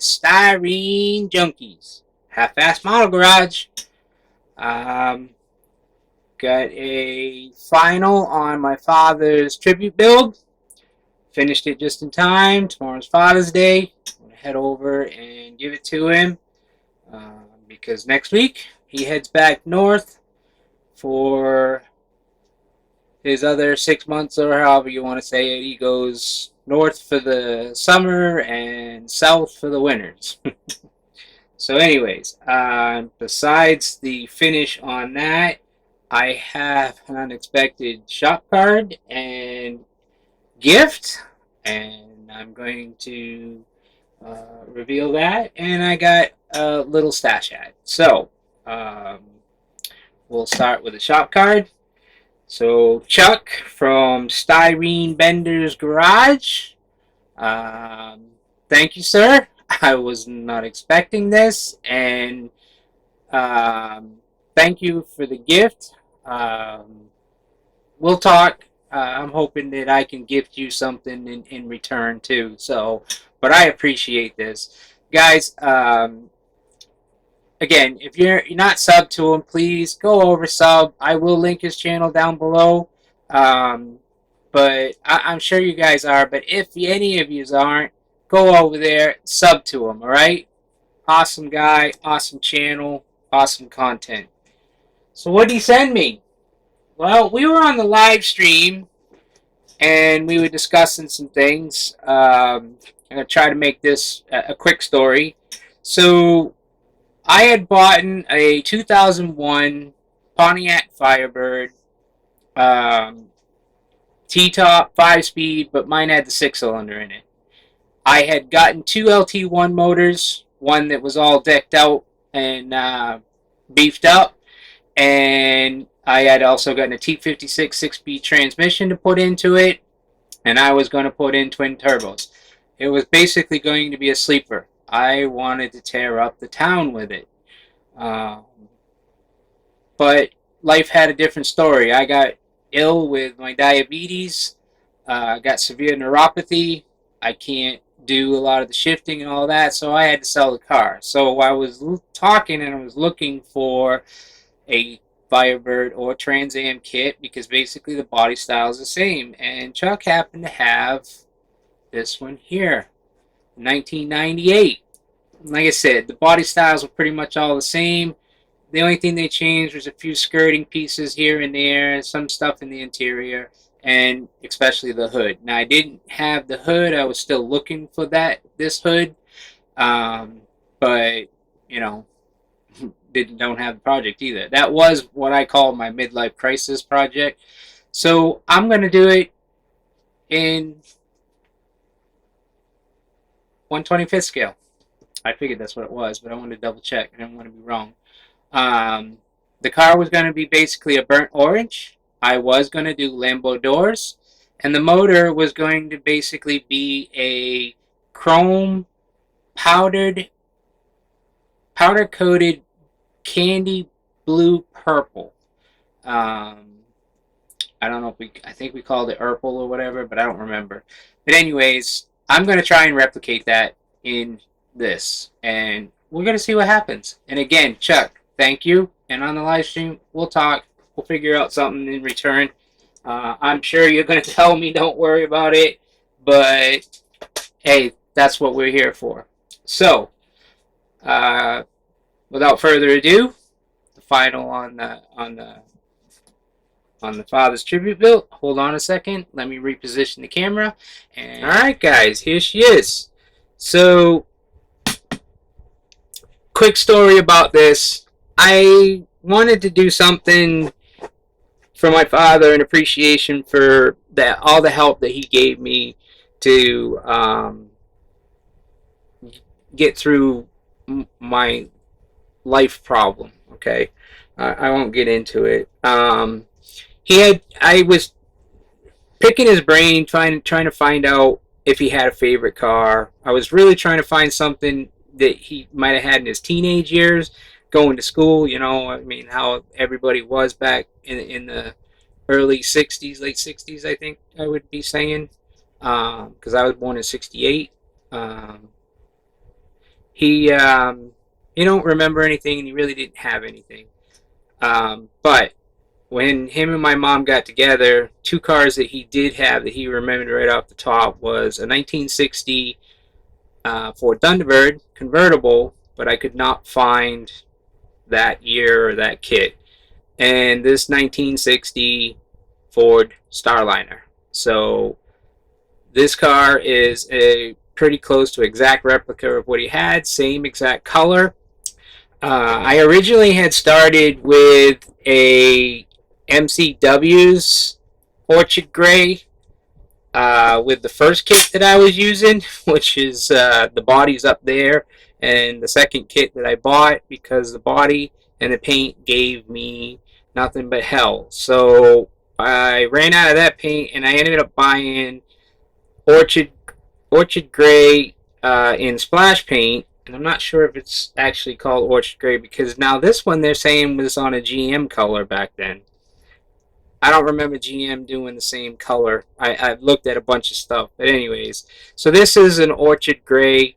Styrene Junkies. Half-Ass Model Garage. Um, got a final on my father's tribute build. Finished it just in time. Tomorrow's Father's Day. I'm going to head over and give it to him. Because next week he heads back north for his other 6 months, or however you want to say it. He goes north for the summer and south for the winters. So anyways, besides the finish on that, I have an unexpected shop card and gift, and I'm going to reveal that. And I got a little stash hat. So we'll start with the shop card. So Chuck from Styrene Bender's Garage. Thank you, sir. I was not expecting this, and thank you for the gift. We'll talk. I'm hoping that I can gift you something in return too. So, but I appreciate this, guys. Again, if you're not subbed to him, please go over sub. I will link his channel down below. But I'm sure you guys are. But if any of you aren't, go over there, sub to him. All right. Awesome guy, awesome channel, awesome content. So what did he send me? Well, we were on the live stream, and we were discussing some things. I'm going to try to make this a quick story. So I had bought a 2001 Pontiac Firebird, T-top, 5-speed, but mine had the 6-cylinder in it. I had gotten two LT1 motors, one that was all decked out and beefed up, and I had also gotten a T56 6-speed transmission to put into it, and I was going to put in twin turbos. It was basically going to be a sleeper. I wanted to tear up the town with it. But life had a different story. I got ill with my diabetes. I got severe neuropathy. I can't do a lot of the shifting and all that, so I had to sell the car. So I was talking and I was looking for a Firebird or Trans Am kit because basically the body style is the same. And Chuck happened to have this one here, 1998. Like I said, the body styles were pretty much all the same. The only thing they changed was a few skirting pieces here and there, some stuff in the interior, and especially the hood. Now, I didn't have the hood. I was still looking for this hood, but, you know, don't have the project either. That was what I call my midlife crisis project. So I'm going to do it in 1/25th scale. I figured that's what it was, but I wanted to double check. I didn't want to be wrong. The car was going to be basically a burnt orange. I was going to do Lambo doors, and the motor was going to basically be a chrome powder coated candy blue purple. I don't know if I think we called it Urple or whatever, but I don't remember. But anyways, I'm going to try and replicate that in this, and we're going to see what happens. And again, Chuck, thank you. And on the live stream, we'll talk. We'll figure out something in return. I'm sure you're going to tell me don't worry about it, but hey, that's what we're here for. So, without further ado, the final on the father's tribute build. Hold on a second. Let me reposition the camera. And all right, guys, here she is. So, quick story about this. I wanted to do something for my father in appreciation for all the help that he gave me to get through my life problem. Okay, I won't get into it. I was picking his brain, trying to find out if he had a favorite car. I was really trying to find something that he might have had in his teenage years, going to school. You know, I mean, how everybody was back in the early 60s, late 60s, I think I would be saying, because I was born in 68. he don't remember anything, and he really didn't have anything. But when him and my mom got together, two cars that he did have that he remembered right off the top was a 1960 Ford Thunderbird convertible, but I could not find that year or that kit, and this 1960 Ford Starliner. So this car is a pretty close to exact replica of what he had, same exact color. I originally had started with a MCW's Orchid Gray with the first kit that I was using, which is the body's up there, and the second kit that I bought because the body and the paint gave me nothing but hell. So I ran out of that paint, and I ended up buying Orchid Orchid Gray in splash paint, and I'm not sure if it's actually called Orchid Gray because now this one they're saying was on a GM color back then. I don't remember GM doing the same color. I've looked at a bunch of stuff, but anyways, so this is an Orchid Gray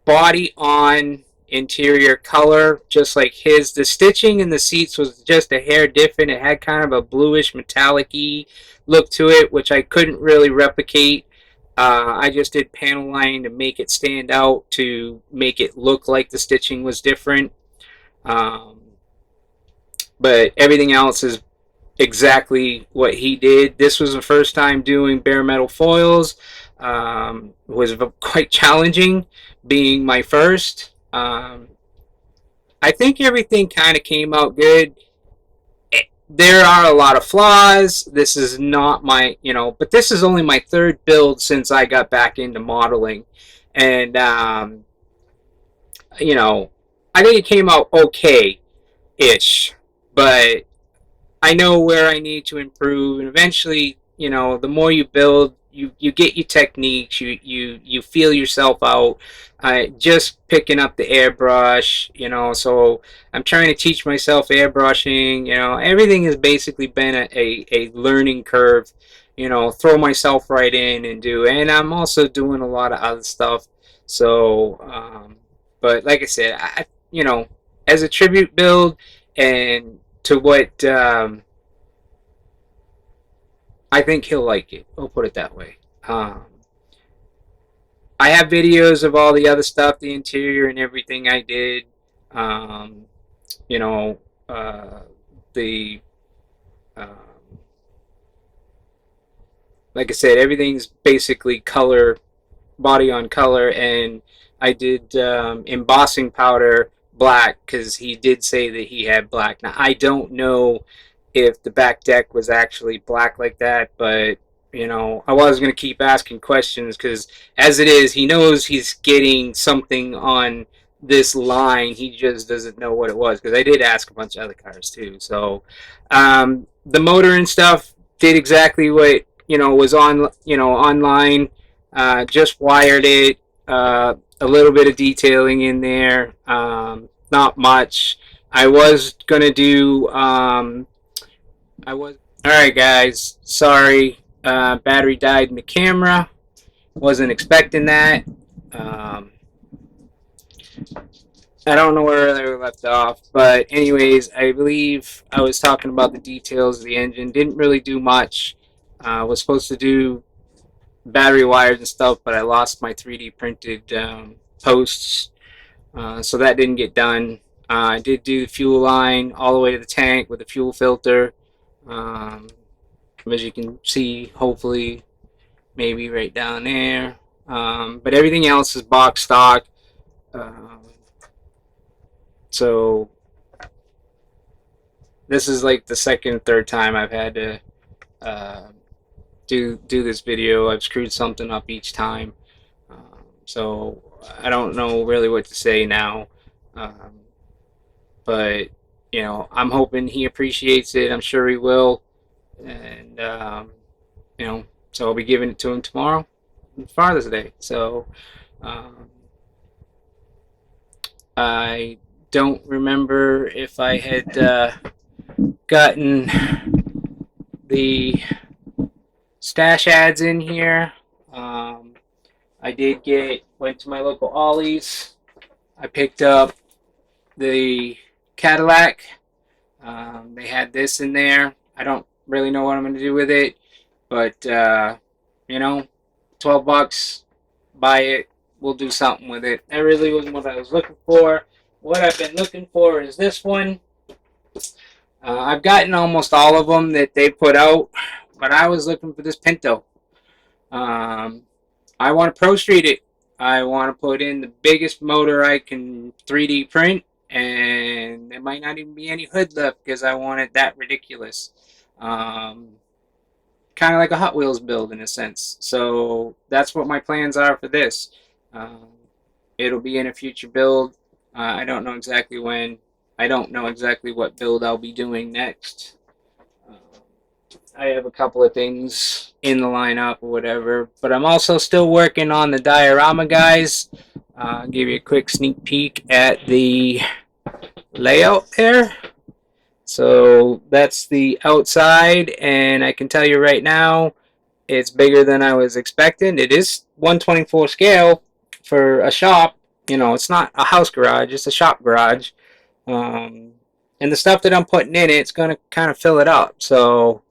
body on interior color, just like his. The stitching in the seats was just a hair different. It had kind of a bluish metallic-y look to it, which I couldn't really replicate. I just did panel lining to make it stand out, to make it look like the stitching was different. Um, but everything else is exactly what he did. This was the first time doing bare metal foils. It was quite challenging, being my first. I think everything kind of came out good. There are a lot of flaws. This is not my, but this is only my third build since I got back into modeling. And, I think it came out okay-ish. But I know where I need to improve, and eventually, the more you build, you get your techniques, you feel yourself out. Just picking up the airbrush, so I'm trying to teach myself airbrushing. Everything has basically been a learning curve. Throw myself right in and do, and I'm also doing a lot of other stuff. So, but like I said, as a tribute build and to what I think he'll like it. I'll put it that way. I have videos of all the other stuff, the interior and everything I did. Um, you know, the um, like I said, everything's basically color, body on color, and I did embossing powder black because he did say that he had black. Now I don't know if the back deck was actually black like that, but I was going to keep asking questions because as it is, he knows he's getting something on this line. He just doesn't know what it was because I did ask a bunch of other cars too. So the motor and stuff did exactly what was on online. Just wired it. A little bit of detailing in there. Not much. I was gonna do. I was. All right, guys. Sorry. Battery died in the camera. Wasn't expecting that. I don't know where they left off, but anyways, I believe I was talking about the details of the engine. Didn't really do much. Was supposed to do battery wires and stuff, but I lost my 3D printed posts, so that didn't get done. I did do the fuel line all the way to the tank with the fuel filter. As you can see, hopefully, maybe right down there. But everything else is box stock. So this is like the second, third time I've had to do this video. I've screwed something up each time. So I don't know really what to say now. But I'm hoping he appreciates it. I'm sure he will. And so I'll be giving it to him tomorrow, Father's Day. So I don't remember if I had gotten the stash ads in here. I did went to my local Ollie's I picked up the Cadillac. They had this in there. I don't really know what I'm going to do with it, but you know, 12 bucks, buy it. We'll do something with it. That really wasn't what I was looking for. What I've been looking for is this one. I've gotten almost all of them that they put out, but I was looking for this Pinto. Um, I want to Pro Street it. I want to put in the biggest motor I can 3D print, and there might not even be any hood left because I want it that ridiculous. Um, kind of like a Hot Wheels build in a sense. So that's what my plans are for this. Um, it'll be in a future build. I don't know exactly when. I don't know exactly what build I'll be doing next. Uh, I have a couple of things in the lineup or whatever, but I'm also still working on the diorama guys. I'll give you a quick sneak peek at the layout there. So that's the outside, and I can tell you right now, it's bigger than I was expecting. It is 1/24 scale for a shop. You know, it's not a house garage, it's a shop garage. Um, and the stuff that I'm putting in it's going to kind of fill it up. So,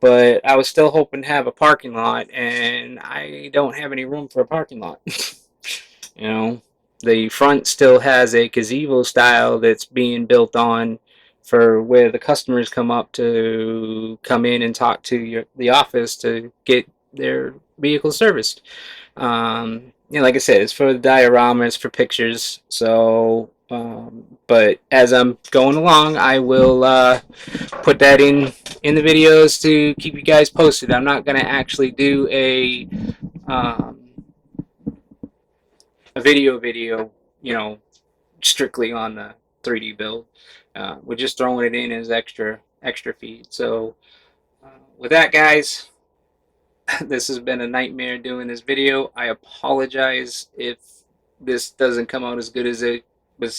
but I was still hoping to have a parking lot, and I don't have any room for a parking lot. You know, the front still has a gazebo style that's being built on for where the customers come up to come in and talk to the office to get their vehicle serviced. You know, like I said, it's for the dioramas, for pictures. So, but as I'm going along, I will put that in the videos to keep you guys posted. I'm not going to actually do um, a video, you know, strictly on the 3D build. We're just throwing it in as extra feed. So with that, guys, this has been a nightmare doing this video. I apologize if this doesn't come out as good as it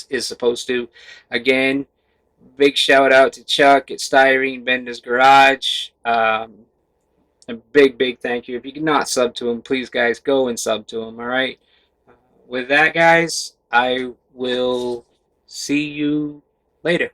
is supposed to. Again, big shout out to Chuck at Styrene Bender's Garage. A big thank you. If you can not sub to him, please, guys, go and sub to him. All right. With that, guys, I will see you later.